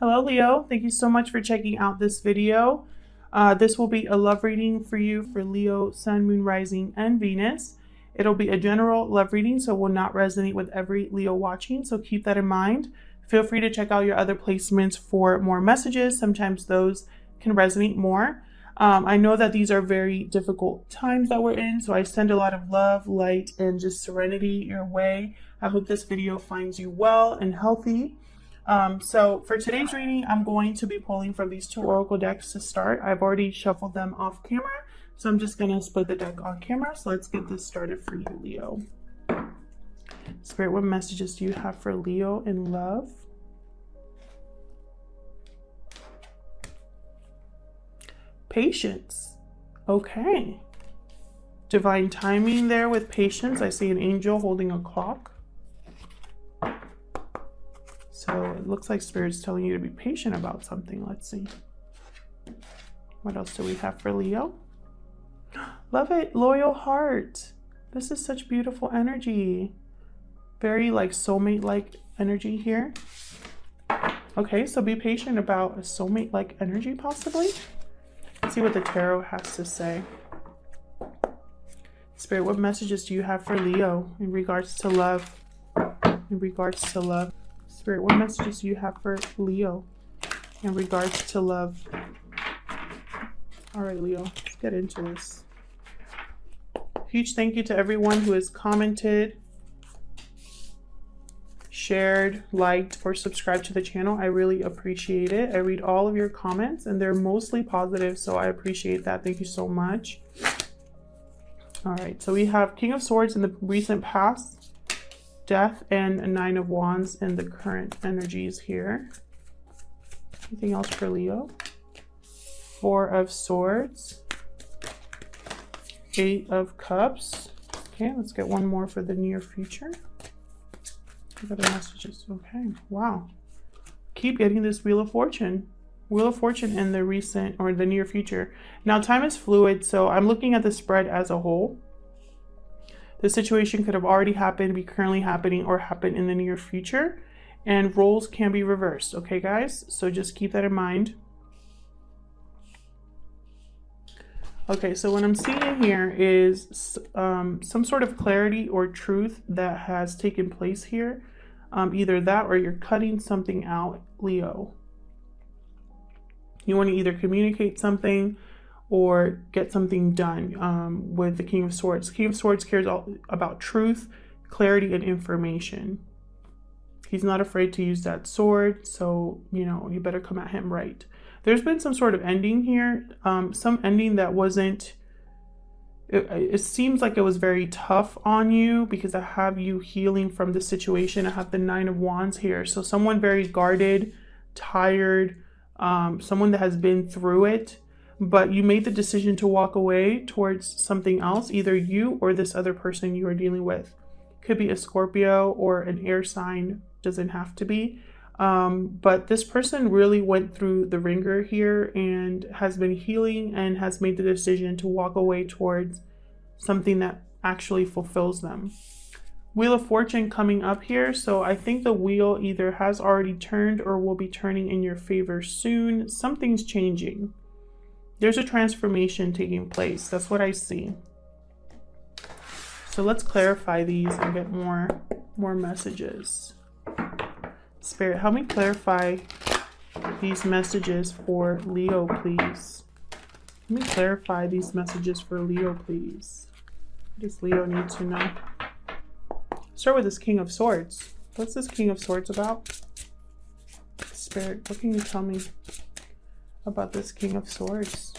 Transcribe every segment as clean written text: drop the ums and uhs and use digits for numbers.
Hello, Leo. Thank you so much for checking out this video. This will be a love reading for you for Leo, Sun, Moon, Rising, and Venus. It'll be a general love reading, so it will not resonate with every Leo watching, so keep that in mind. Feel free to check out your other placements for more messages. Sometimes those can resonate more. I know that these are very difficult times that we're in, so I send a lot of love, light, and just serenity your way. I hope this video finds you well and healthy. So for today's reading, I'm going to be pulling from these two oracle decks to start. I've already shuffled them off camera, so I'm just going to split the deck on camera. So let's get this started for you, Leo. Spirit, what messages do you have for Leo in love? Patience. Okay. Divine timing there with patience. I see an angel holding a clock. So it looks like Spirit's telling you to be patient about something. Let's see. What else do we have for Leo? Love it. Loyal heart. This is such beautiful energy. Very like soulmate-like energy here. Okay, so be patient about a soulmate-like energy possibly. Let's see what the tarot has to say. Spirit, what messages do you have for Leo in regards to love? In regards to love. Spirit, what messages do you have for Leo in regards to love? All right, Leo, let's get into this. Huge thank you to everyone who has commented, shared, liked, or subscribed to the channel. I really appreciate it. I read all of your comments and they're mostly positive, so I appreciate that. Thank you so much. All right, so we have King of Swords in the recent past, Death, and a Nine of Wands in the current energies here. Anything else for Leo? Four of Swords, Eight of Cups. Okay, let's get one more for the near future. What other messages? Okay, wow. Keep getting this Wheel of Fortune. Wheel of Fortune in the recent or the near future. Now, time is fluid, so I'm looking at the spread as a whole. The situation could have already happened, be currently happening, or happen in the near future. And roles can be reversed, okay, guys? So just keep that in mind. Okay, so what I'm seeing here is some sort of clarity or truth that has taken place here. Either that or you're cutting something out, Leo. You want to either communicate something or get something done with the King of Swords. King of Swords cares all about truth, clarity, and information. He's not afraid to use that sword, so, you know, you better come at him right. There's been some sort of ending here, some ending that wasn't, it seems like it was very tough on you because I have you healing from the situation. I have the Nine of Wands here. So someone very guarded, tired, someone that has been through it, but you made the decision to walk away towards something else, either you or this other person you are dealing with. Could be a Scorpio or an air sign, doesn't have to be. But this person really went through the ringer here and has been healing and has made the decision to walk away towards something that actually fulfills them. Wheel of Fortune coming up here. So I think the wheel either has already turned or will be turning in your favor soon. Something's changing. There's a transformation taking place. That's what I see. So let's clarify these and get more messages. Spirit, help me clarify these messages for Leo, please. Let me clarify these messages for Leo, please. What does Leo need to know? Start with this King of Swords. What's this King of Swords about? Spirit, what can you tell me about this King of Swords?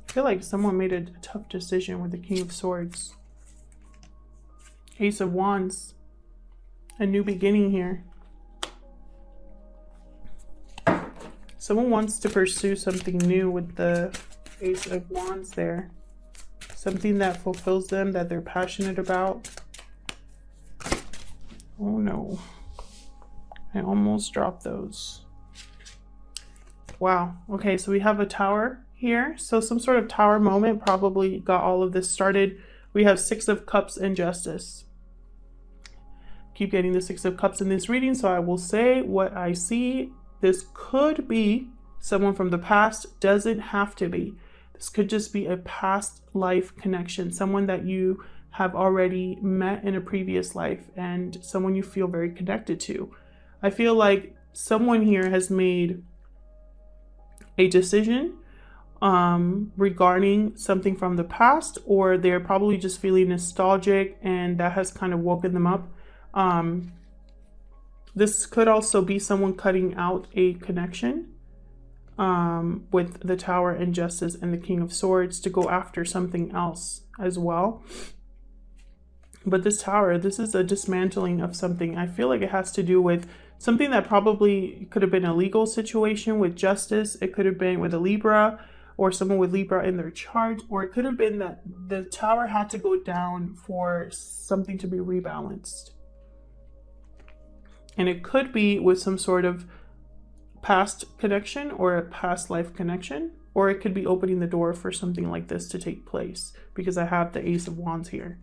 I feel like someone made a tough decision with the King of Swords. Ace of Wands. A new beginning here. Someone wants to pursue something new with the Ace of Wands there. Something that fulfills them, that they're passionate about. Oh no. I almost dropped those. Wow. Okay, so we have a tower here. So some sort of tower moment probably got all of this started. We have Six of Cups and Justice. Keep getting the Six of Cups in this reading, so I will say what I see. This could be someone from the past, doesn't have to be. This could just be a past life connection, someone that you have already met in a previous life and someone you feel very connected to. I feel like someone here has made a decision regarding something from the past, or they're probably just feeling nostalgic and that has kind of woken them up. This could also be someone cutting out a connection with the Tower and Justice and the King of Swords to go after something else as well. But this Tower, this is a dismantling of something. I feel like it has to do with something that probably could have been a legal situation with Justice. It could have been with a Libra or someone with Libra in their chart, or it could have been that the Tower had to go down for something to be rebalanced. And it could be with some sort of past connection or a past life connection, or it could be opening the door for something like this to take place, because I have the Ace of Wands here.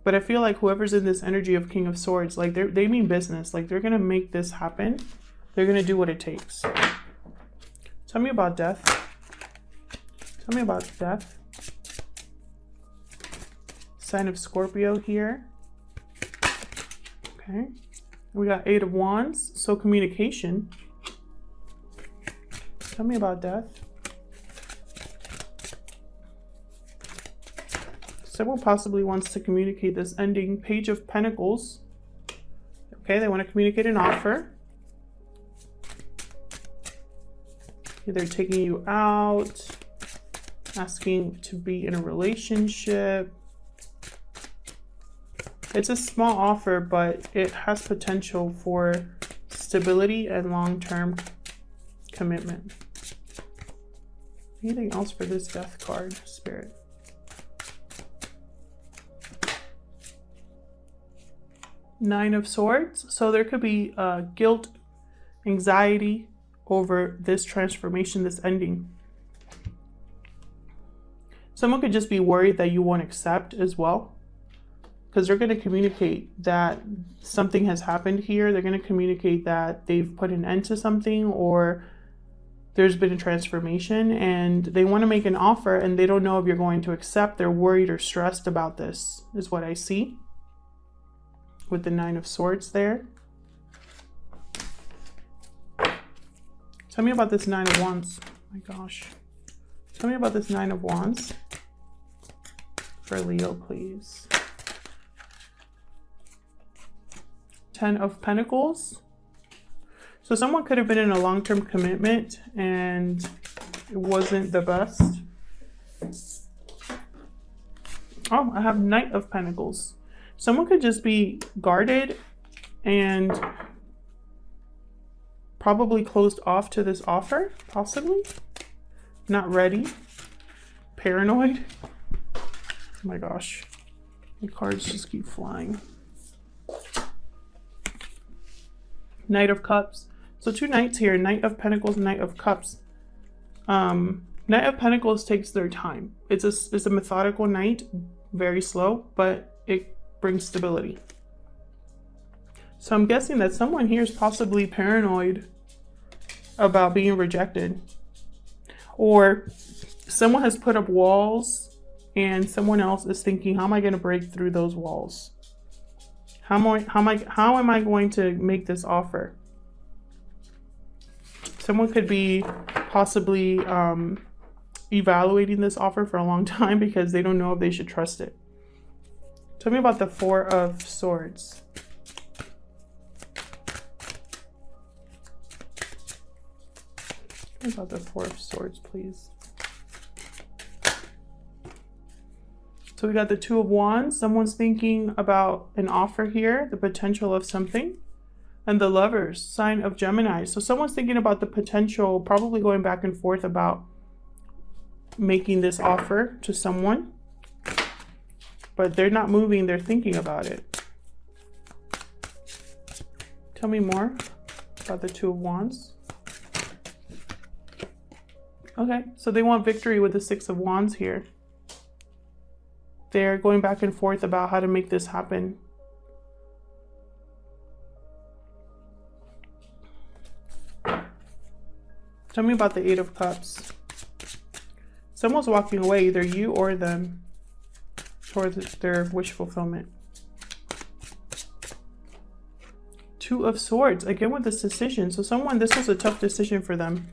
But I feel like whoever's in this energy of King of Swords, like they mean business. Like they're going to make this happen. They're going to do what it takes. Tell me about death. Tell me about death. Sign of Scorpio here. Okay. We got Eight of Wands. So communication. Tell me about death. Someone possibly wants to communicate this ending. Page of Pentacles. Okay, they want to communicate an offer. They're taking you out, asking to be in a relationship. It's a small offer, but it has potential for stability and long-term commitment. Anything else for this death card, Spirit? Nine of Swords. So there could be guilt, anxiety over this transformation, this ending. Someone could just be worried that you won't accept as well, because they're going to communicate that something has happened here. They're going to communicate that they've put an end to something, or there's been a transformation, and they want to make an offer and they don't know if you're going to accept. They're worried or stressed about this, is what I see with the Nine of Swords there. Tell me about this Nine of Wands. Oh my gosh. Tell me about this Nine of Wands for Leo, please. Ten of Pentacles. So someone could have been in a long-term commitment and it wasn't the best. Oh, I have Knight of Pentacles. Someone could just be guarded and probably closed off to this offer, possibly. Not ready. Paranoid. Oh my gosh. The cards just keep flying. Knight of Cups. So two knights here. Knight of Pentacles, Knight of Cups. Knight of Pentacles takes their time. It's a methodical knight. Very slow, but it brings stability. So I'm guessing that someone here is possibly paranoid about being rejected, or someone has put up walls and someone else is thinking, how am I going to break through those walls? How am I going to make this offer? Someone could be possibly evaluating this offer for a long time because they don't know if they should trust it. Tell me about the Four of Swords. Tell me about the Four of Swords, please. So we got the Two of Wands. Someone's thinking about an offer here, the potential of something. And the Lovers, sign of Gemini. So someone's thinking about the potential, probably going back and forth about making this offer to someone. But they're not moving, they're thinking about it. Tell me more. about the Two of Wands. Okay, so they want victory with the Six of Wands here. They're going back and forth about how to make this happen. Tell me about the Eight of Cups. Someone's walking away, either you or them, towards their wish fulfillment. Two of Swords, again with this decision. So someone, this was a tough decision for them.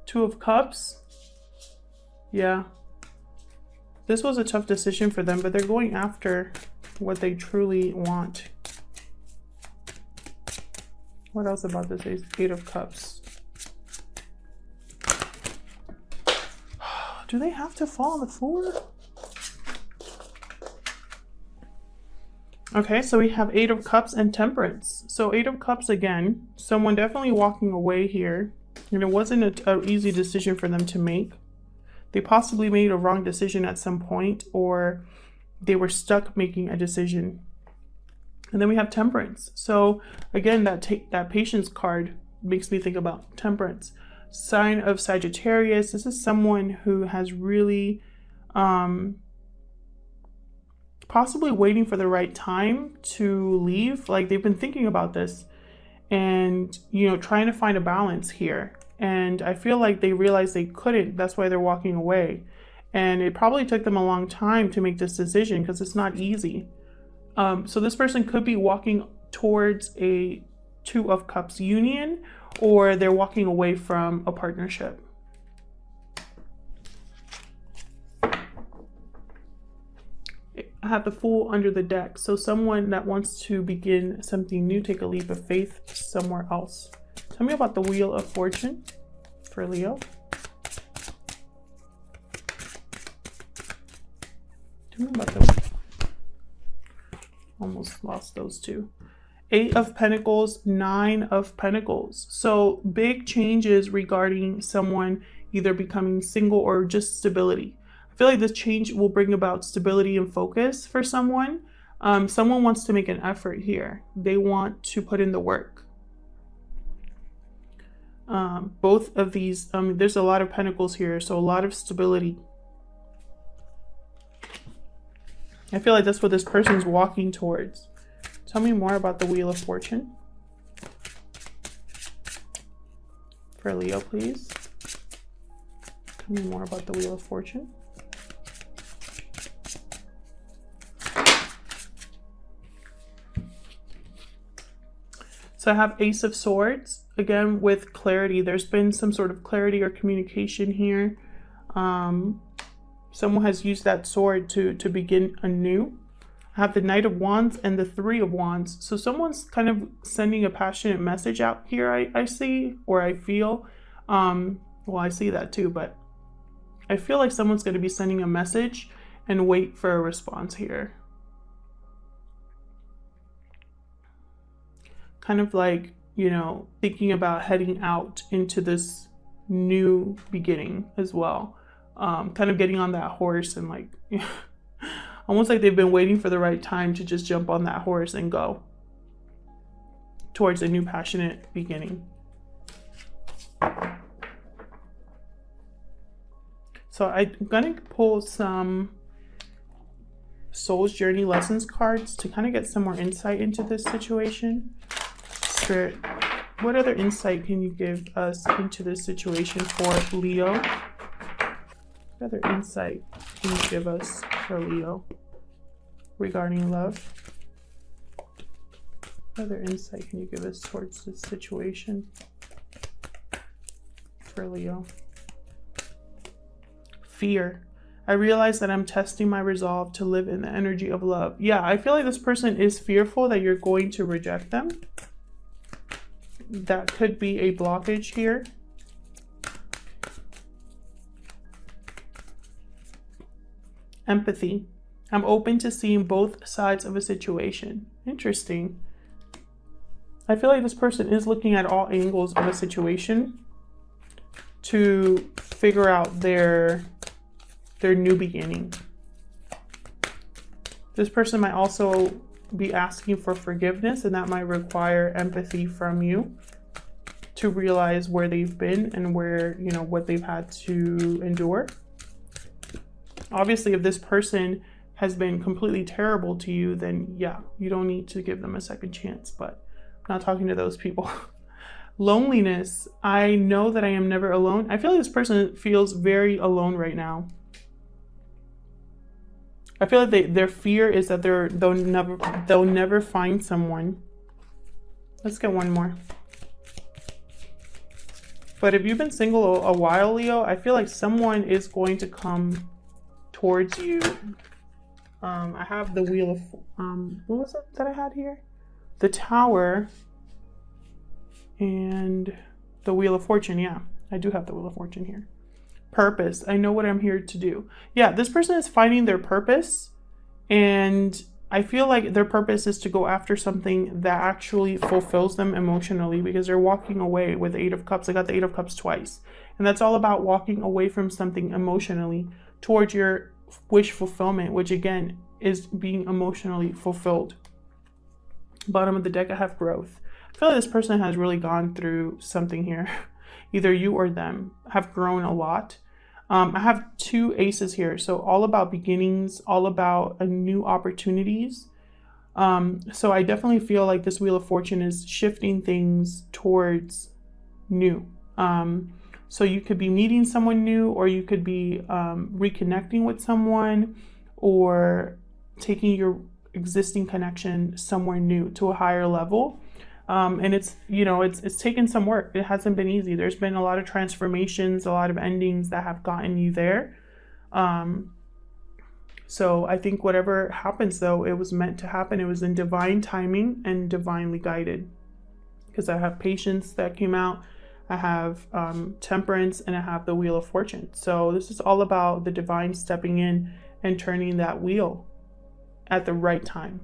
Two of Cups. Yeah. This was a tough decision for them, but they're going after what they truly want. What else about this Eight of Cups? Do they have to fall on the floor? Okay, so we have Eight of Cups and Temperance. So Eight of Cups again, someone definitely walking away here. And it wasn't an easy decision for them to make. They possibly made a wrong decision at some point, or they were stuck making a decision. And then we have Temperance. So again, that Patience card makes me think about Temperance. Sign of Sagittarius. This is someone who has really possibly waiting for the right time to leave. Like they've been thinking about this and, you know, trying to find a balance here. And I feel like they realized they couldn't. That's why they're walking away. And it probably took them a long time to make this decision because it's not easy. So this person could be walking towards a Two of Cups union, or they're walking away from a partnership. I have the Fool under the deck. So someone that wants to begin something new, take a leap of faith somewhere else. Tell me about the Wheel of Fortune for Leo. Tell me about the... Almost lost those two. Eight of Pentacles, Nine of Pentacles. So big changes regarding someone either becoming single or just stability. I feel like this change will bring about stability and focus for someone. Someone wants to make an effort here. They want to put in the work. Both of these, there's a lot of Pentacles here, so a lot of stability. I feel like that's what this person's walking towards. Tell me more about the Wheel of Fortune for Leo, please. Tell me more about the Wheel of Fortune. So I have Ace of Swords, again with clarity. There's been some sort of clarity or communication here. Someone has used that sword to begin anew. I have the Knight of Wands and the Three of Wands. So someone's kind of sending a passionate message out here, I see, or I feel. Well, I see that too, but I feel like someone's going to be sending a message and wait for a response here. Kind of like, you know, thinking about heading out into this new beginning as well. Kind of getting on that horse and like, almost like they've been waiting for the right time to just jump on that horse and go towards a new passionate beginning. So I'm gonna pull some Soul's Journey Lessons cards to kind of get some more insight into this situation. Spirit, what other insight can you give us into this situation for Leo? What other insight can you give us for Leo regarding love? What other insight can you give us towards this situation for Leo? Fear. I realize that I'm testing my resolve to live in the energy of love. Yeah, I feel like this person is fearful that you're going to reject them. That could be a blockage here. Empathy. I'm open to seeing both sides of a situation. Interesting. I feel like this person is looking at all angles of a situation to figure out their new beginning. This person might also be asking for forgiveness, and that might require empathy from you. to realize where they've been and where, you know, what they've had to endure. Obviously, if this person has been completely terrible to you, then yeah, you don't need to give them a second chance, but I'm not talking to those people. Loneliness. I know that I am never alone. I feel like this person feels very alone right now. I feel like their fear is that they'll never find someone. Let's get one more. But if you've been single a while, Leo, I feel like someone is going to come towards you. I have the Wheel of, what was it that I had here? The Tower and the Wheel of Fortune. Yeah, I do have the Wheel of Fortune here. Purpose. I know what I'm here to do. Yeah, this person is finding their purpose, and I feel like their purpose is to go after something that actually fulfills them emotionally, because they're walking away with the Eight of Cups. I got the Eight of Cups twice. And that's all about walking away from something emotionally towards your wish fulfillment, which again is being emotionally fulfilled. Bottom of the deck, I have growth. I feel like this person has really gone through something here. Either you or them have grown a lot. I have two aces here. So all about beginnings, all about new opportunities. So I definitely feel like this Wheel of Fortune is shifting things towards new. So you could be meeting someone new, or you could be reconnecting with someone, or taking your existing connection somewhere new to a higher level. And it's, you know, it's taken some work. It hasn't been easy. There's been a lot of transformations, a lot of endings that have gotten you there. So I think whatever happens, though, it was meant to happen. It was in divine timing and divinely guided. Because I have Patience that came out. I have Temperance, and I have the Wheel of Fortune. So this is all about the divine stepping in and turning that wheel at the right time.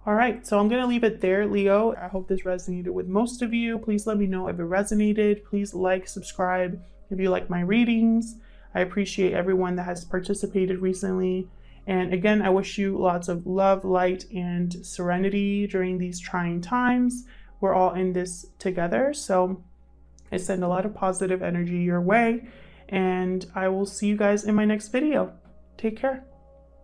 All right, so I'm going to leave it there, Leo. I hope this resonated with most of you. Please let me know if it resonated. Please like, subscribe if you like my readings. I appreciate everyone that has participated recently. And again, I wish you lots of love, light, and serenity during these trying times. We're all in this together. So I send a lot of positive energy your way. And I will see you guys in my next video. Take care.